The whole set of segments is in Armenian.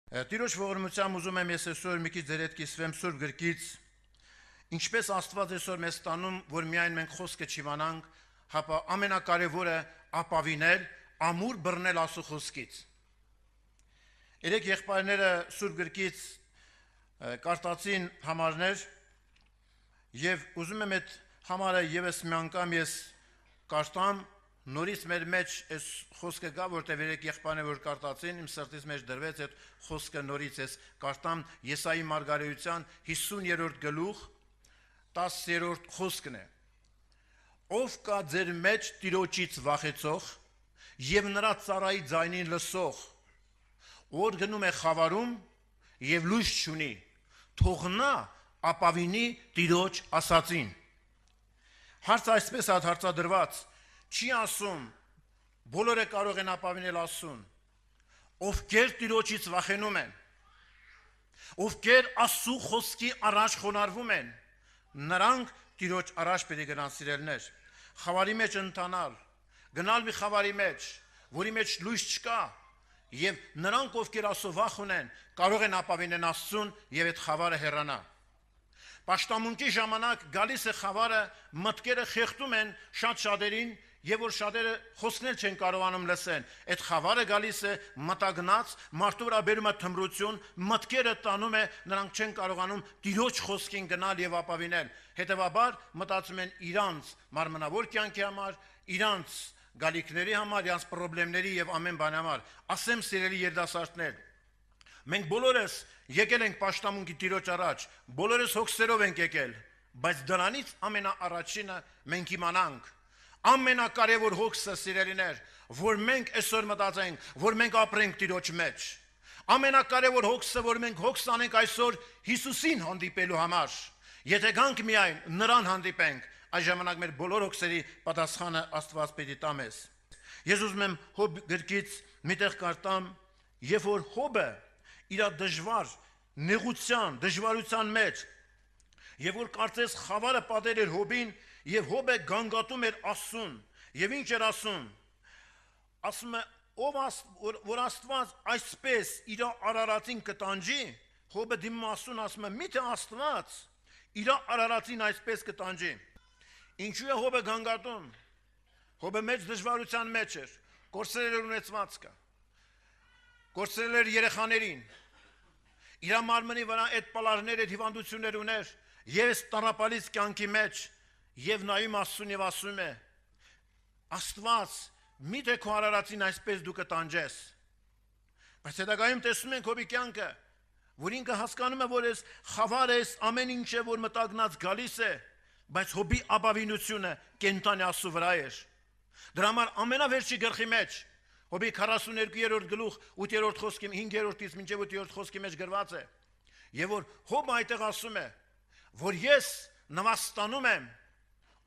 Տիրոջ ողորմությամբ ուզում եմ ես այսօր մի քիչ ձեր հետ կիսվեմ Սուրբ գրքից, ինչպես Աստված այսօր մեզ տանում, որ միայն մենք խոսքը չիմանանք, հապա ամենակարևորը ապավինել, ամուր բռնել Աստծո խոսքից։ Երեք եղբայրները Սուրբ գրքից կարտացին համարներ եւ ուզում եմ այդ համարը եւս մի անգամ ես կարտամ, նորից մեր մեջ այս խոսքը գա, որտեղ երեք եղբայրները որ կարտացին, իմ սրտից մեջ դրվեց այդ խոսքը նորից ես կարտամ Եսայի մարգարեության 50-րդ գլուխ 10-րդ խոսքն է։ Ով կա ձեր մեջ Տիրոջից վախեցող եւ նրա ծառայի ձայնին լսող, որ գնում է խավարում եւ լույս չունի, թող նա ապավինի Տիրոջ ասածին։ Հարց այսպես հարցադրված, չի ասում, բոլորը կարող են ապավինել Աստծուն, ովքեր Տիրոջից վախենում են, ովքեր Աստծո խոսքի առաջ խոնարհվում են, նրանք Տիրոջ առաջ պետք է գնան սիրելներ, խավարի մեջ ընթանալ, գնալ մի խավարի մեջ, որի մեջ լույս չկա, եւ նրանք ովքեր Աստծո վախ ունեն, կարող են ապավինեն Աստծուն եւ այդ խավարը հեռանա։ Պաշտամունքի ժամանակ գալիս է խավարը, մտքերը խեղդում են շատ շատերին, եւ որ շատերը խոսքնել չեն կարողանում լսեն, այդ խավարը գալիս է մտագնաց, մարդու վրա բերում է թմրություն, մտքերը տանում է, նրանք չեն կարողանում Տիրոջ խոսքին գնալ եւ ապավինել։ Հետեւաբար մտածում են իրանց մարմնավոր կյանքի համար, իրանց գալիքների համար, իրանց խնդիրների եւ ամեն բանի համար։ Ասեմ սիրելի երդասարտներ, մենք բոլորս եկել ենք պաշտամունքի Տիրոջ առաջ, բոլորս հոգսերով ենք եկել, բայց դրանից ամենաառաջինը մենք իմանանք ամենակարևոր հոգսը սիրելիներ, որ մենք այսօր մտածենք, որ մենք ապրենք Տիրոջ մեջ։ Ամենակարևոր հոգսը, որ մենք հոգս անենք այսօր Հիսուսին հանդիպելու համար։ Եթե գանք միայն նրան հանդիպենք, այս ժամանակ մեր բոլոր հոգսերի պատասխանը Աստված պետք է տա մեզ։ Ես ուզում եմ Հոբ գրքից միտեղ կարտամ, երբ որ Հոբը իր դժվար նեղության, դժվարության մեջ, եւ որ կարծես խավարը պատեր էր Հոբին, եւ Հոբը գանգատում էր Աստծուն, եւ ինչ էր ասում։ Ասում է, որ Աստված այսպես իր արարածին կտանջի, Հոբը դիմում Աստծուն ասում է, միթե Աստված իր արարածին այսպես կտանջի։ Ինչու է Հոբը գանգատում։ Հոբը մեծ դժվարության մեջ էր, կորցրել էր ունեցվածքը, կորցրել էր երեխաներին, իր մարմնի վրա այդ պալարներ, այդ հիվանդություններ ուներ, ես տառապալից կյանքի մեջ, եւ նայում Աստծուն եւ ասում է. Աստված, միթե քո արարածին այսպես դու կտանջես։ Բայց հետագայում տեսնում ենք Հոբի կյանքը, որ ինքը հասկանում է, որ այս խավարը, ամեն ինչը, որ մտագնած գալիս է, բայց Հոբի ապավինությունը կենտանի Աստծո վրա էր։ Դրա համար ամենավերջի գլխի մեջ Հոբի 42-րդ գլուխ 8-րդ խոսքի 5-րդից մինչև 8-րդ խոսքի մեջ գրված է։ Եվ որ Հոբը այդտեղ ասում է, որ ես նվաստանում եմ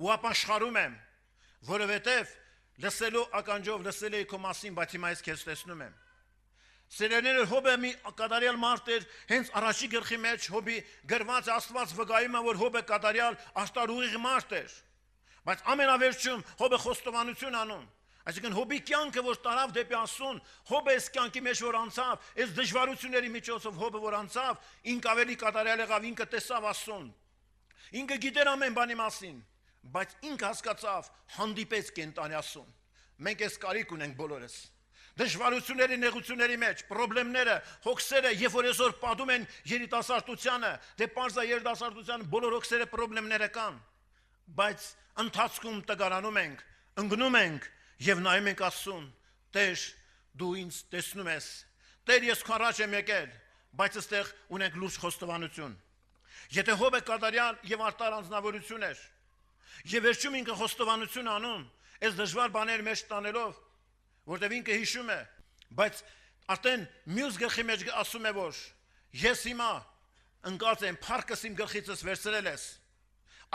ու ապաշխարում եմ, որովհետև լսելու ականջով լսել էի քո մասին, բայց հիմա ես քեզ տեսնում եմ։ Սիրելիներ, Հոբը մի կատարյալ մարդ էր, հենց առաջի գլխի մեջ Հոբի գրված Աստված վկայում է, որ Հոբը կատարյալ աշտարուղիղ մարդ էր։ Բայց ամենավերջում Հոբը խոստովանություն անում։ Այսինքն Հոբի կյանքը, որ տարավ դեպի Աստծուն, Հոբը այս կյանքի մեջ որ անցավ, այս դժվարությունների միջոցով Հոբը որ անցավ, ինք ավելի կատարյալ եղավ, ինքը տեսավ Աստծուն։ Ինքը գիտեր ամեն բանի մասին, բայց ինքը հասկացավ, հանդիպեց կենտանի Աստծուն։ Մենք այս կարիք ունենք բոլորս։ Դժվարությունների, նեղությունների մեջ, խնդիրները, հոգսերը, երբ որ այսօր պատում են երիտասարդությանը, դե պարզա երիտասարդության բոլոր հոգսերը, խնդիրները կան, բայց ընթացքում տգարանում ենք, ընկնում ենք եւ նայում ենք Աստծուն, Տեր, դու ինձ տեսնում ես, Տեր, ես քո առաջ եմ եկել, բայց այստեղ ունենք լուրջ խոստովանություն։ Եթե Հոբը կատարյալ եւ արտար անձնավորություն էր, եւ վերջում ինքը խոստովանություն անում, այս դժվար բաներ մեջ տանելով, որտեղ ինքը հիշում է, բայց արդեն մյուս գլխի մեջ ասում է, որ ես հիմա ընկած եմ, փառքս իմ գլխիցս վերցրել ես։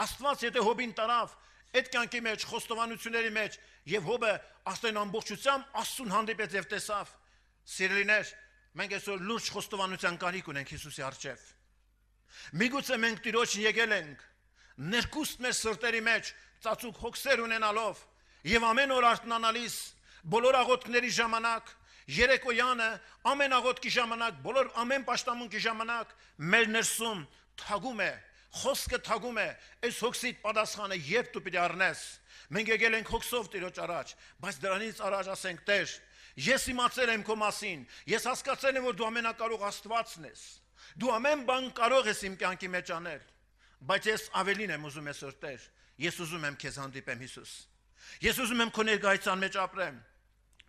Աստված եթե Հոբին տարավ այդ կյանքի մեջ, խոստովանությունների մեջ, եւ Հոբը աստեն ամբողջությամբ Աստծուն հանդիպեց եւ տեսավ, սիրելիներ, մենք այսօր լուրջ խոստովանության կարիք ունենք Հիսուսի առջև։ Միգուցե մենք Տիրոջ եկել ենք, ներկուստ մեր սրտերի մեջ ծածուկ հոգսեր ունենալով եւ ամեն օր արթնանալիս բոլոր աղոթքների ժամանակ Երեկոյանը ամենաղոտքի ժամանակ, բոլոր ամեն պաշտամունքի ժամանակ մեր ներսում թագում է, խոսքը թագում է, այս հոգսիդ պատասխանը երբ դու պիտի առնես։ Մենք եկել ենք հոգսով Տիրոջ առաջ, բայց դրանից առաջ ասենք Տեր, ես իմացել եմ քո մասին, ես հասկացել եմ, որ դու ամենակարող Աստվածն ես։ Դու ամեն բան կարող ես իմ կյանքի մեջ անել, բայց ես ավելին եմ ուզում այսօր Տեր, ես ուզում եմ քեզ հանդիպեմ Հիսուս։ Ես ուզում եմ քո ներկայության մեջ ապրեմ։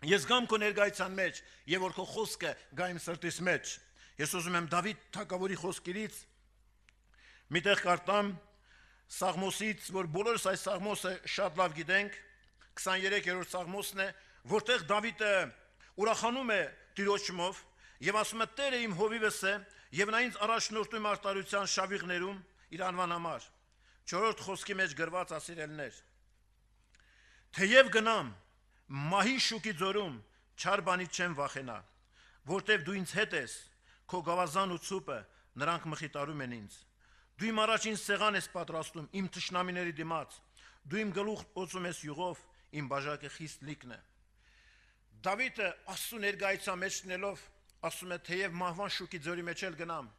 Ես գամ քո ներկայության մեջ, եւ որ քո խոսքը գա իմ սրտիս մեջ։ Ես ուզում եմ Դավիթ թագավորի խոսքերից միտեղ կարդամ Սաղմոսից, որ բոլորս այս Սաղմոսը շատ լավ գիտենք, 23-րդ Սաղմոսն է, որտեղ Դավիթը ուրախանում է Տիրոջ շնորհով եւ ասում է Տերը իմ հովիվս է եւ նա ինձ առաջնորդում արտարության շավիղներում իր անվան համար։ 4-րդ խոսքի մեջ գրված ասիրելներ. Թեև գնամ մահի շուկի ձորում չար բանից չեմ վախենա, որտեվ դու ինձ հետ ես, քո գավազան ու ցուպը նրանք մխիտարում են ինձ։ Դու իմ առաջին սեղան ես պատրաստում իմ թշնամիների դիմաց, դու իմ գլուխ օծում ես յուղով, իմ բաժակը խիստ լիքն է։ Դավիթը Աստծո ներկայության մեջ տնելով ասում է թեև մահվան շուկի ձորի մեջ էլ գնամ,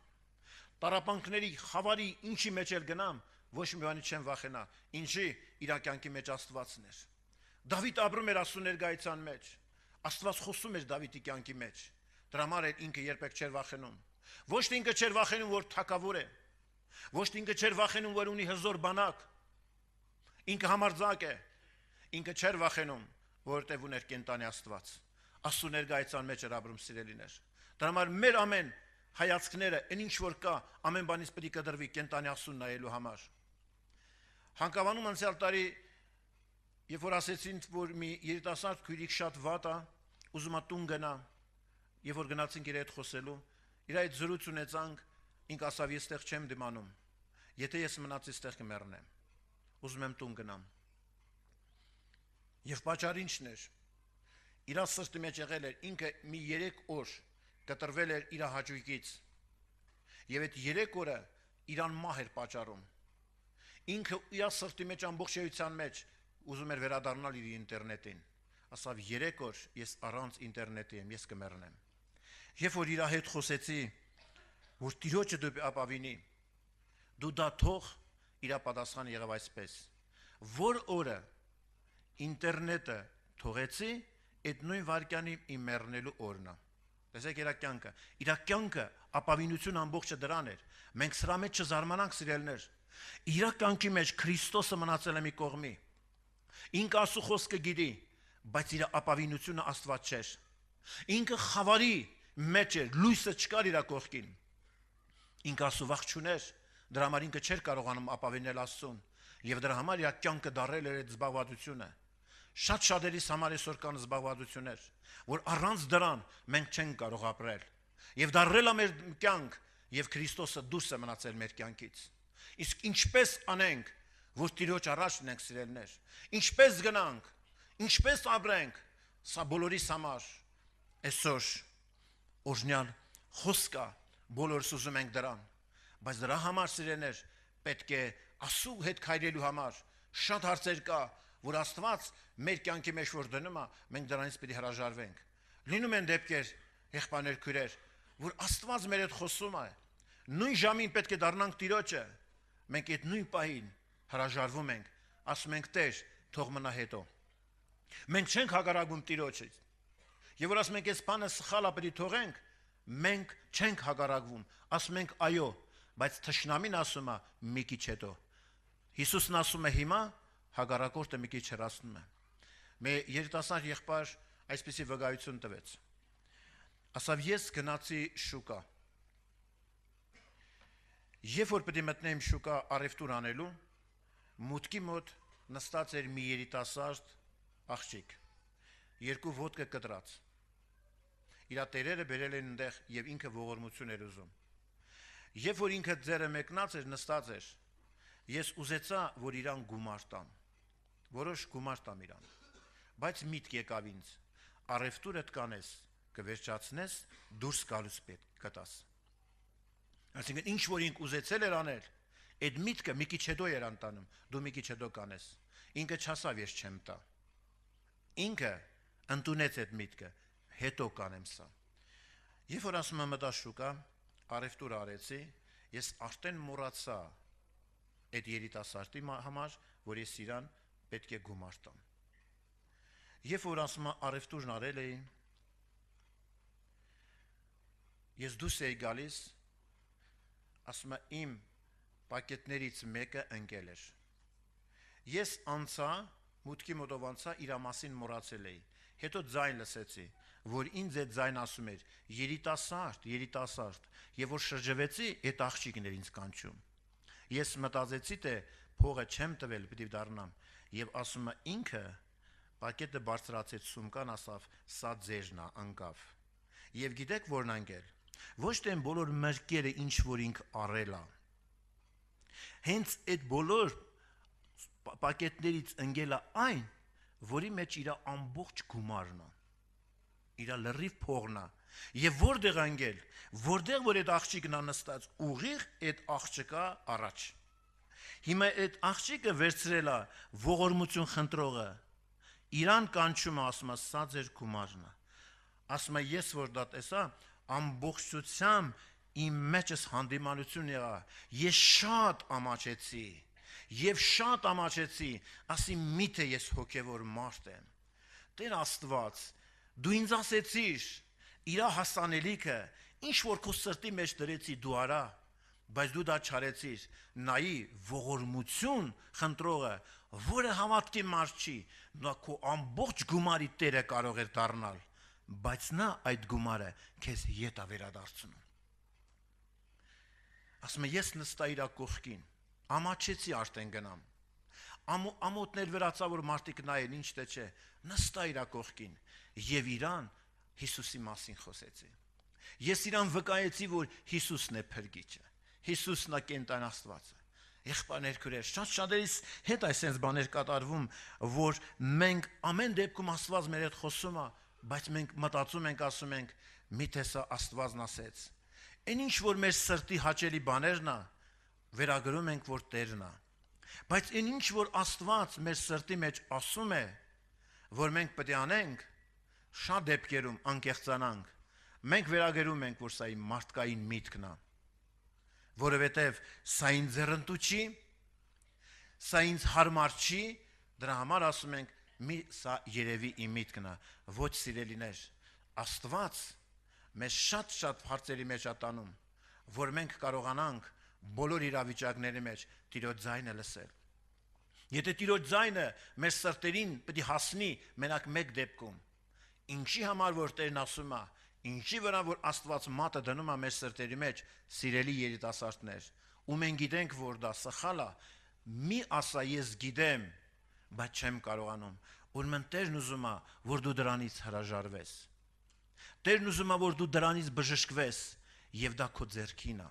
տարապանքների խավարի ինչի մեջ էլ գնամ, ոչ մի բանի չեմ վախենա, ինչի իր կյանքի մեջ Աստվածն էր։ Դավիթ ապրում էր Աստծո ներկայության մեջ, Աստված խոսում էր Դավիթի կյանքի մեջ, դրա համար էլ ինքը երբեք չէր վախենում։ Ոչ թե ինքը չէր վախենում, որ թագավոր է, ոչ թե ինքը չէր վախենում, որ ունի հզոր բանակ, ինքը համարձակ է, ինքը չէր վախենում, որովհետև ուներ կենտանի Աստված, Աստծո ներկայության մեջ էր ապրում սիրելիներ։ Դրա համար մեր ամեն հայացքները, այն ինչ որ կա, ամեն բանից պետք է կտրվի կենտանի Աստծուն նայելու համար։ Հանկավանում անցյալ տարի, երբ որ ասեցին, որ մի երիտասարդ քույրիկ շատ վատ է, ուզում է տուն գնա, երբ որ գնացինք իր հետ խոսելու, իր այդ զրույց ունեցանք, ինք ասավ ես այդտեղ չեմ դիմանում, եթե ես մնացի այդտեղ կմեռնեմ, ուզում եմ տուն գնամ։ Եվ պատճառը ինչն էր։ Իր սրտի մեջ եղել էր ինքը մի 3 օր կտրվել էր իր հաճույքից։ Եվ այդ 3 օրը իրան մահ էր պատճառում։ Ինքը իր սրտի մեջ ամբողջության մեջ ուզում էր վերադառնալ իր ինտերնետին։ Ասավ 3 օր ես առանց ինտերնետի եմ, ես կմեռնեմ։ Երբ որ իր հետ խոսեցի, որ Տիրոջը դու ապավինի, դու դա թող, իր պատասխանը եղավ այսպես. որ օրը ինտերնետը թողեցի, այդ նույն վայրկյանի իմ մեռնելու օրն է։ Տեսեք իր կյանքը ապավինություն ամբողջը դրան էր։ Մենք սրա մեջ չզարմանանք սիրելներ։ Իր կյանքի մեջ Քրիստոսը մնացել է մի կողմի։ Ինքը Աստծո խոսքը գիտի, բայց իր ապավինությունը Աստված չէր։ Ինքը խավարի մեջ էր, լույսը չկար իր կողքին։ Ինքը Աստծո վախ չուներ, դրա համար ինքը չէր կարողանում ապավինել Աստծուն, եւ դրա համար իր կյանքը դարել էր այդ զբաղվածությունը։ Շատ շատերիս համար այսօր կան զբաղվածություններ, որ առանց դրան մենք չենք կարող ապրել։ Եվ դարել է մեր կյանք, եւ Քրիստոսը դուրս է մնացել մեր կյանքից։ Իսկ ինչպես անենք, որ Տիրոջ առաջ ենք սիրելներ, ինչպես գնանք, ինչպես ապրենք, սա բոլորիս համար այսօր օրհնյալ խոսքա, բոլորս ուզում ենք դրան, բայց դրա համար սիրելներ պետք է Աստծո հետ քայլելու համար շատ հարցեր կա, որ Աստված մեր կյանքի մեջ որ դնում է, մենք դրանից պետք է հրաժարվենք։ Լինում են դեպքեր, եղբայրներ, քույրեր, որ Աստված մեր հետ խոսում է, նույն ժամին պետք է դառնանք Տիրոջը, մենք այդ նույն պահին հրաժարվում ենք, ասում ենք Տեր, թող մնա հետո։ Մենք չենք հակառակվում Տիրոջից։ Եվ որ ասում ենք այս բանը սխալ է, պետք է թողենք, մենք չենք հակառակվում, ասում ենք այո, բայց թշնամին ասում է մի քիչ հետո։ Հիսուսն ասում է հիմա, հակառակորդը մի քիչ հեռացնում է։ Մեր երիտասարդ եղբայր այսպիսի վկայություն տվեց։ Ասավ ես գնացի շուկա։ Երբ որ պետք է մտնեմ շուկա առևտուր անելու, մուտքի մոտ նստած էր մի երիտասարդ աղջիկ, 2 ոտկա կտրած։ Իր տերերը բերել են այնտեղ եւ ինքը ողորմություն էր ուզում։ Երբ որ ինքը ձերը մեկնած էր, նստած էր, ես ուզեցա, որ իրան գումար տամ։ Որոշ գումար տամ իրան։ Բայց միտք եկավ ինձ. առևտուրդ կանես, կվերջացնես, դուրս գալուց պետք կտաս։ Այսինքն ինչ որ ինք ուզեցել էր անել, այդ միտքը մի քիչ հետո էր անտանում, դու մի քիչ հետո կանես։ Ինքը չասավ ես չեմ տա։ Ինքը ընդունեց այդ միտքը, հետո կանեմ սա։ Երբ որ ասում եմ մտաշուկա, արևտուր արեցի, ես արդեն մոռացա այդ երիտասարդի համար, որ ես իրան պետք է գումար տամ։ Երբ որ ասում եմ արևտուրն արել էի, ես դուրս էի գալիս, ասում եմ իմ պակետներից մեկը ընկել էր։ Ես անցա, մուտքի մոտով անցա, իր մասին մոռացել էի։ Հետո ձայն լսեցի, որ ինձ այդ ձայն ասում էր. երիտասարդ, եւ որ շրջվեցի, այդ աղջիկն էր ինձ կանչում։ Ես մտածեցի, թե փողը չեմ տվել, պիտի դառնամ, եւ ասում է ինքը պակետը բարձրացեց սումկան, ասավ, սա ձերն է, անկավ։ Եվ գիտեք որն անգել։ Ոչ թե բոլոր մերկերը ինչ որ ինք արել է։ Հենց այդ բոլոր պակետներից ընկել է այն, որի մեջ իր ամբողջ գումարն է, իր լրիվ փողն է, եւ որտեղ ընկել, որտեղ որ այդ աղջիկն է նստած, ուղիղ այդ աղջիկա առաջ։ Հիմա այդ աղջիկը վերցրել է ողորմություն խնդրողը, իրան կանչում է, ասում է, սա ձեր գումարն է։ Ասում է, ես որ դա տեսա, ամբողջությամբ իմ մեջս հանդիմանություն եղա, ես շատ ամաչեցի, եւ շատ ամաչեցի, ասի միթե ես հոգևոր մարդ եմ։ Տեր Աստված, դու ինձ ասեցիր, իր հասանելիքը, ինչ որ քո սրտի մեջ դրեցի դու արա, բայց դու դա չարեցիր, նայի ողորմություն խնդրողը, որը հավատքի մարդ չի, նա քո ամբողջ գումարի տերը կարող էր դառնալ, բայց նա այդ գումարը քեզ ետ է վերադարձնում։ Ասում եմ, ես նստա իր կողքին, ամաչեցի արդեն գնամ, ամոթներ վրացա, որ մարդիկ նայեն, ինչ թե չէ, նստա իր կողքին եւ իրան Հիսուսի մասին խոսեցի։ Ես իրան վկայեցի, որ Հիսուսն է փրկիչը, Հիսուսն է կենտան Աստվածը։ Եղբայրներ քույրեր, շատ-շատերիս հետ այսպես բաներ կատարվում, որ մենք ամեն դեպքում Աստված մեր հետ խոսում է, բայց մենք մտածում ենք, ասում ենք, միթե սա Աստվածն ասեց։ Այն ինչ որ մեր սրտի հաճելի բաներն է, վերագրում ենք, որ Տերն է։ Բայց այն ինչ որ Աստված մեր սրտի մեջ ասում է, որ մենք պետք է անենք, շատ դեպքերում անկեղծանանք, մենք վերագրում ենք, որ սա իմ մարդկային միտքն է, որովհետև սա ինձ ձեռնտու չի, սա ինձ հարմար չի, դրա համար ասում ենք, սա երևի իմ միտքն է, ոչ սիրելիներ, Աստված մեզ շատ հարցերի մեջ է տանում, որ մենք կարողանանք բոլոր իրավիճակների մեջ Տիրոջ ձայնը լսել։ Եթե Տիրոջ ձայնը մեր սրտերին պետք է հասնի մենակ մեկ դեպքում, ինչի համար որ Տերն ասում է, ինչի վրա որ Աստված մատը դնում է մեր սրտերի մեջ, սիրելի երիտասարդներ, ու մենք գիտենք, որ դա սխալ է, մի ասա ես գիտեմ, բայց չեմ կարողանում, ուրեմն Տերն ուզում է, որ դու դրանից հրաժարվես։ Տերն ուզում է, որ դու դրանից բժշկվես, եւ դա քո ձեռքին է։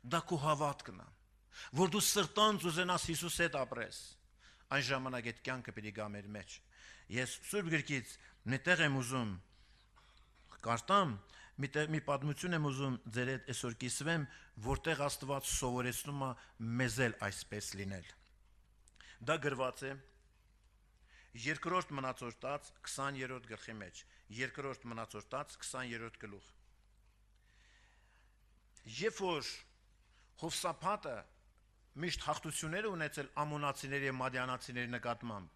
Դա քո հավատքն է, որ դու սրտանց ուզենաս Հիսուս հետ ապրես։ Այն ժամանակ այդ կյանքը պիտի գա մեր մեջ։ Ես Սուրբ գրքից մի տեղ եմ ուզում կարդամ, մի պատմություն եմ ուզում ձեր հետ այսօր կիսվեմ, որտեղ Աստված սովորեցնում է մեզ էլ այսպես լինել։ Դա գրված է Երկրորդ մնացորդաց 20-րդ գլխի մեջ, Երկրորդ մնացորդաց 20-րդ գլուխ։ Երբ որ Հովսափատը միշտ հաղթություններ ունեցել ամոնացիների եւ մադիանացիների նկատմամբ,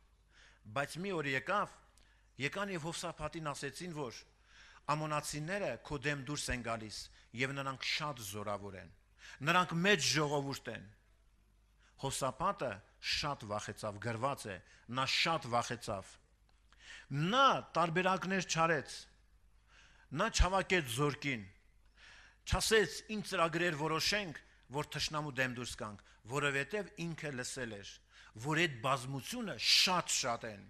բայց մի օր եկան եւ Հովսափատին ասեցին, որ ամոնացիները քո դեմ դուրս են գալիս եւ նրանք շատ զորավոր են, նրանք մեծ ժողովուրդ են։ Հովսափատը շատ վախեցավ, գրված է, նա շատ վախեցավ։ Նա տարբերակներ չարեց, նա չհավաքեց զորքին, չասեց ինչ ծրագրեր որոշենք, որ թշնամու դեմ դուրս գանք, որովհետև ինքը լսել էր, որ այդ բազմությունը շատ են,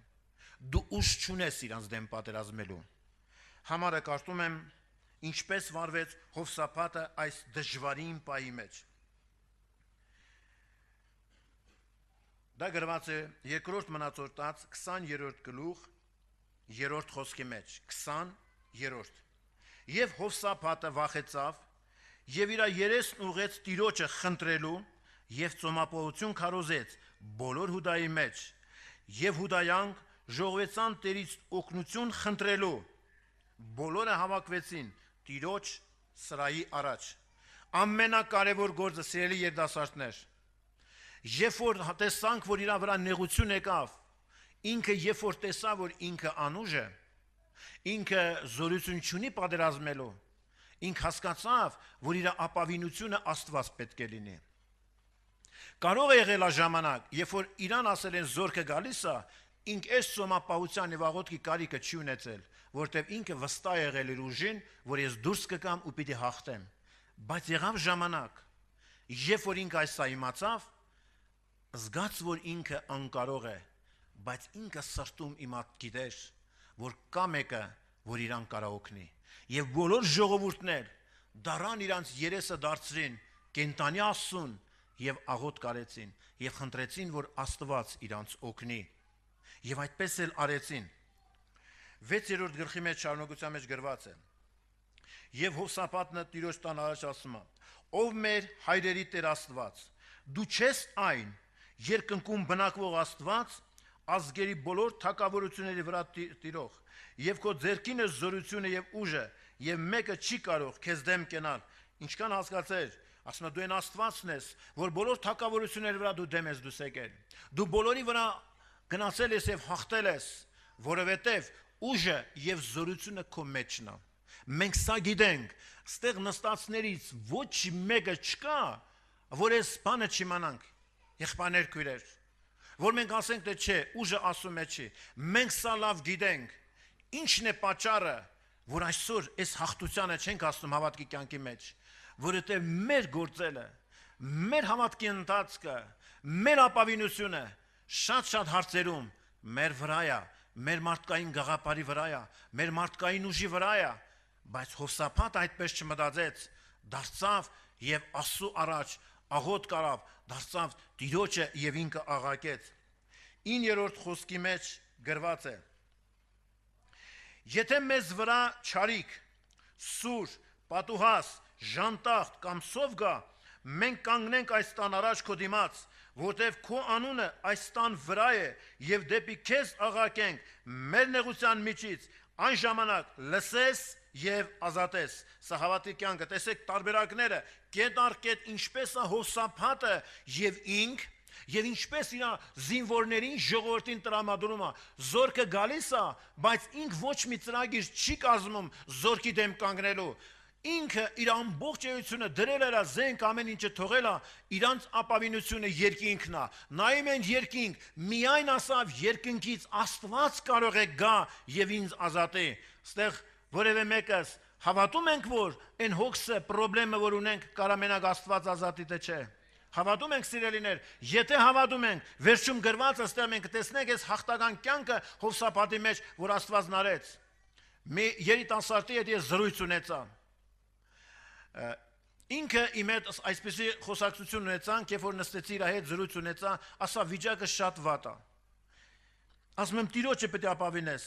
դու ուժ չունես իրանց դեմ պատերազմելու։ Համարը կարդում եմ, ինչպես վարվեց Հովսափատը այս դժվարին պահի մեջ։ Դա գրված է Երկրորդ մնացորդաց 20-րդ գլուխ 3-րդ խոսքի մեջ, 20-րդ։ Եվ Հովսափատը վախեցավ եւ իր երեսն ուղեց Տիրոջը խնդրելու եւ ծոմապահություն քարոզեց բոլոր Հուդայի մեջ եւ հուդայանք ժողովեցան Տերից օգնություն խնդրելու, բոլորը հավաքվեցին Տիրոջ սրահի առաջ։ Ամենակարևոր գործը, սիրելի երիտասարդներ, երբ որ տեսանք, որ իր վրա նեղություն եկավ, ինքը երբ որ տեսավ, որ ինքը անուժ է, ինքը զորություն չունի պատերազմելու, ինքը հասկացավ, որ իր ապավինությունը Աստված պետք է լինի։ Կարող է եղել է ժամանակ, երբ որ իրան ասել են զորքը գալիս է, ինք այս սոմապահության եւ աղոթքի կարիքը չի ունեցել, որտեւ ինքը վստահ եղել իր ուժին, որ ես դուրս կգամ ու պիտի հաղթեմ։ Բայց եղավ ժամանակ, երբ որ ինքը այս իմացավ, զգաց, որ ինքը անկարող է, բայց ինքը սրտում գիտեր, որ կա մեկը, որ իրան կարող օգնի։ Եվ բոլոր ժողովուրդներ դարան իրանց երեսը դարձրին կենտանի Աստծուն եւ աղոթ կարեցին եւ խնդրեցին, որ Աստված իրանց օգնի։ Եվ այդպես էլ արեցին։ 6-րդ գլխի մեջ շարունակության մեջ գրված է. Եվ Հովսափաթը Տիրոջ տան առաջ ասում է. Ով մեր հայրերի Տեր Աստված, դու չես այն երկնքում բնակվող Աստված, ազգերի բոլոր թագավորությունների վրա տիրող, եւ քո ձեռքին է զորությունը եւ ուժը, եւ մեկը չի կարող քեզ դեմ կենալ։ Ինչքան հասկացեր, ասում է դու այն Աստվածն ես, որ բոլոր թագավորությունների վրա դու դեմ ես դուս եկել։ Դու բոլորի վրա գնացել ես եւ հաղթել ես, որովհետեւ ուժը եւ զորությունը քո մեջն է։ Մենք սա գիտենք, ստեղ նստածներից ոչ մեկը չկա, որ այս բանը չիմանանք։ Եղբայրներ, քույրեր, որ մենք ասենք թե չէ, ուժը ասում է չի։ Մենք սա լավ գիտենք։ Ինչն է պատճառը, որ այսօր այս հաղթությանը չենք ասում հավատքի կյանքի մեջ, որովհետև մեր գործելը, մեր հավատքի ընթացքը, մեր ապավինությունը շատ հարցերում մեր վրա է, մեր մարդկային գաղափարի վրա է, մեր մարդկային ուժի վրա է, բայց Հովսափաթ այդպես չմտածեց, դարձավ եւ Աստծո առաջ աղոթ կարավ, դարձավ Տիրոջը եւ ինքը աղակեց։ 9-րդ խոսքի մեջ գրված է. Եթե մեզ վրա չարիք, սուր, պատուհաս, ժանտախտ կամ սով գա, մենք կանգնենք այս տան առաջ քո դիմաց, որտեվ քո անունը այս տան վրա է եւ դեպի քեզ աղակենք մեր նեղության միջից, այն ժամանակ լսես եւ ազատես։ Սա հավատի կյանքը, տեսեք տարբերակները, կետ առ կետ ինչպես է Հովսափաթը եւ ինք եւ ինչպես իր զինվորներին ժողովրդին տրամադրում է, զորքը գալիս է, բայց ինք ոչ մի ծրագիր չի կազմում զորքի դեմ կանգնելու։ Ինքը իր ամբողջ էությունը դրել էր զենք ամեն ինչը թողել է, իրանց ապավինությունը երկինքն է։ Նայում են երկինք, միայն ասավ երկնքից Աստված կարող է գա եւ ինձ ազատի։ Ստեղ որևէ մեկս հավատում ենք, որ այն հոգսը, խնդրեմը, որ ունենք, կարա մենակ Աստված ազատի, թե չէ։ Հավատում ենք, սիրելիներ, եթե հավատում ենք, վերջում գրված է, մենք տեսնենք այս հաղթական կյանքը Հովսափաթի մեջ, որ Աստված նարեց։ Մի երիտասարդի հետ ես զրույց ունեցա։ Ինքը իմ հետ այսպեսի խոսակցություն ունեցանք, երբ որ նստեցի իր հետ զրույց ունեցա, ասա վիճակը շատ վատ է։ Ասում եմ Տիրոջը պետք է ապավինես։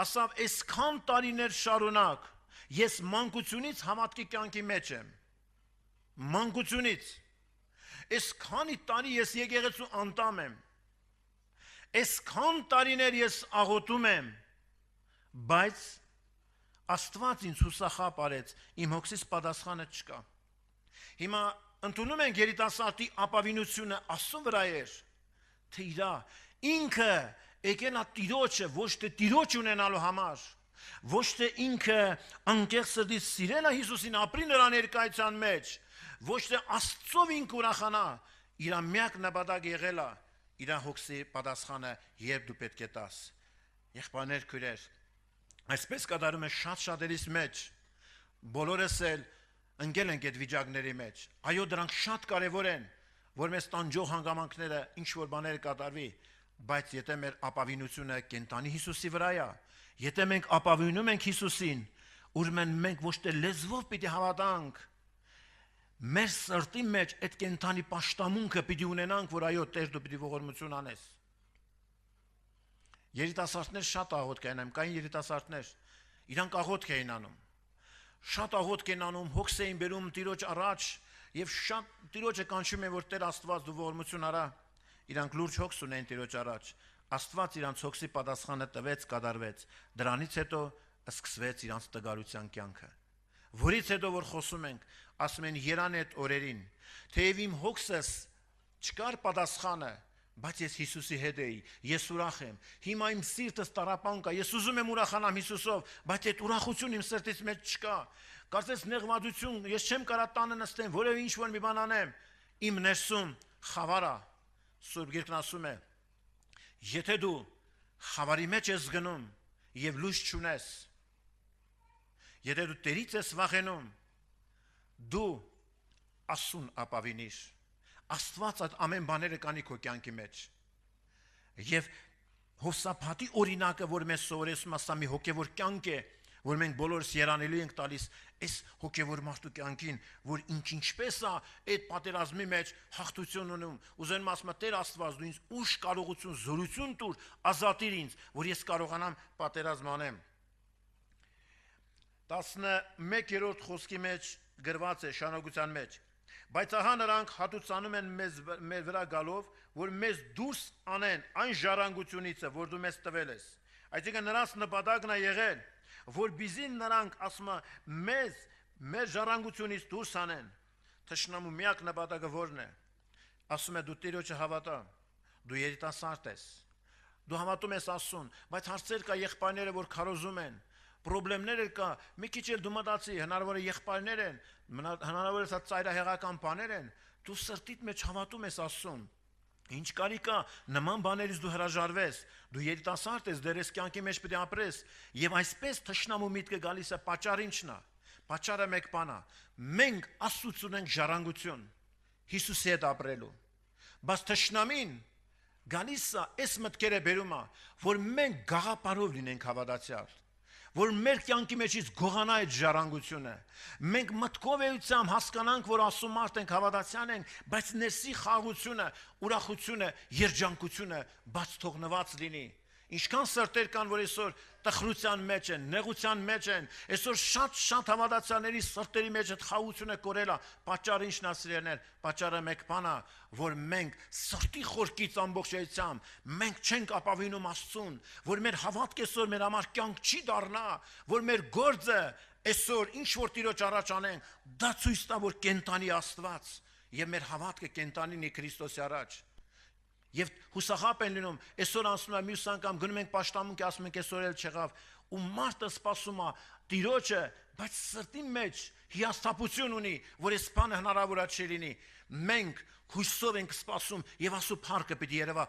Ասավ այսքան տարիներ շարունակ ես մանկությունից հավատքի կյանքի մեջ եմ։ Մանկությունից այսքանի տարի ես եկեղեցու անդամ եմ։ Այսքան տարիներ ես աղոթում եմ, բայց Աստված ինձ հուսախաբ արեց, իմ հոգսից պատասխանը չկա։ Հիմա ընդունում ենք երիտասարդի ապավինությունը Աստծո վրա էր, թե իրա ինքը եկել է Տիրոջը, ոչ թե Տիրոջ ունենալու համար, ոչ թե ինքը անկեղծ սրտից սիրել է Հիսուսին, ապրի նրա ներկայության մեջ, ոչ թե Աստծով ինքը ուրախանա, իր միակ նպատակը եղել է իր հոգսի պատասխանը, երբ դու պետք է տաս։ Եղբայրներ, քույրեր, այսպես կատարում է շատերիս մեջ, բոլորս էլ ընկել ենք այդ վիճակների մեջ։ Այո, դրանք շատ կարևոր են, որ մեզ տանջող հանգամանքները ինչ որ բաներ կատարվի, բայց եթե մեր ապավինությունը կենտանի Հիսուսի վրա է, եթե մենք ապավինում ենք Հիսուսին, ուրեմն մենք ոչ թե լեզվով պիտի հավատանք, մեր սրտի մեջ այդ կենտանի պաշտամունքը պիտի ունենանք, որ այո, Տեր դու պիտի ողորմություն անես։ Երիտասարդներ շատ աղոթք են անում, կային երիտասարդներ, իրանք աղոթք էին անում, շատ աղոթք են անում, հոգս էին բերում Տիրոջ առաջ եւ շատ Տիրոջը կանչում են, որ Տեր Աստված դու ողորմություն արա, իրանք լուրջ հոգս ունեն Տիրոջ առաջ, Աստված իրանց հոգսի պատասխանը տվեց, կատարվեց, դրանից հետո սկսվեց իրանց տգարության կյանքը։ Որից հետո որ խոսում ենք, ասում են երան այդ օրերին, թեև իմ հոգսս չկար պատասխանը, բայց ես Հիսուսի հետ էի, ես ուրախ եմ։ Հիմա իմ սիրտս տառապան կա, ես ուզում եմ ուրախանամ Հիսուսով, բայց այդ ուրախություն իմ սրտից մեջ չկա։ Կարծես նեղվածություն, ես չեմ կարա տանը նստեմ, որևէ ինչ-որ մի բան անեմ։ Իմ ներսում խավար է։ Սուրբ Գիրքն ասում է, եթե դու խավարի մեջ ես գնում եւ լույս չունես, եթե դու Տերից ես վախենում, դու ասուն ապավինիր։ Աստված այդ ամեն բաները կանի քո կյանքի մեջ։ Եվ Հովսափաթի օրինակը, որ մեզ սովորեցնում, ասա մի հոգևոր կյանք է, որ մենք բոլորս երանելու ենք տալիս այս հոգևոր մարդու կյանքին, որ ինչպես է այդ պատերազմի մեջ հաղթություն ունում։ Ուզում ասում եմ, Տեր Աստված, դու ինձ ուժ, կարողություն, զորություն տուր, ազատիր ինձ, որ ես կարողանամ պատերազմ անեմ։ 11-րդ խոսքի մեջ գրված է շարունակության մեջ. Բայց ահա նրանք հատուցանում են մեր վրա գալով, որ մեզ դուրս անեն այն ժառանգությունից, որ դու մեզ տվել ես։ Այսինքն նրանց նպատակն է եղել, որպեսզի նրանք, ասում է, մեզ մեր ժառանգությունից դուրս անեն։ Թշնամու միակ նպատակը որն է։ Ասում է, դու Տիրոջը հավատա, դու երիտասարդ ես, դու հավատում ես Աստծուն, բայց հարցեր կա, եղբայրները, որ քարոզում են, պրոբլեմներ կա, մի քիչ էլ դու մտածի, հնարավոր է եղբայրներ են, հնարավոր է ծայրահեղական բաներ են, դու սրտիդ մեջ հավատում ես Աստծուն։ Ինչ կարիք կա նման բաներից դու հրաժարվես, դու երիտասարդ ես, դեռ ես կյանքի մեջ պետք է ապրես, եւ այսպես թշնամու միտքը գալիս է, պատճառը ինչն է։ Պատճառը մեկ բան է, մենք Աստծուց ունենք ժառանգություն Հիսուսի հետ ապրելու, բայց թշնամին գալիս է, այս մտքերը բերում է, որ մենք գաղափարով լինենք հավատացյալ, որ մեր կյանքի մեջից գողանա այդ ժառանգությունը։ Մենք մտքով էությամբ հասկանանք, որ Աստծո մարդ ենք, հավատացյալ ենք, բայց ներսի խաղաղությունը, ուրախությունը, երջանկությունը բաց թողնված լինի։ Ինչքան սրտեր կան, որ այսօր տխրության մեջ են, նեղության մեջ են, այսօր շատ հավատացյալների սրտերի մեջ այդ խաղաղությունը կորել է։ Պատճառը ինչն է, սիրելիներ, պատճառը մեկ բան է, որ մենք սրտի խորքից ամբողջությամբ մենք չենք ապավինում Աստծուն, որ մեր հավատքը այսօր մեր համար կյանք չի դառնա, որ մեր գործը այսօր ինչ որ Տիրոջ առաջ անենք, դա ցույց տա, որ կենտանի Աստված եւ մեր հավատքը կենտանին է Քրիստոսի առաջ։ Եվ հուսախապ են լինում, այսօր անցնում է մյուս անգամ գնում ենք պաշտամունք, ասում ենք այսօր էլ չեղավ, ու մարդը սպասում է Տիրոջը, բայց սրտի մեջ հիասթափություն ունի, որ այս բանը հնարավոր է չի լինի։ Մենք հույսով ենք սպասում եւ Աստծո փառքը պիտի երևա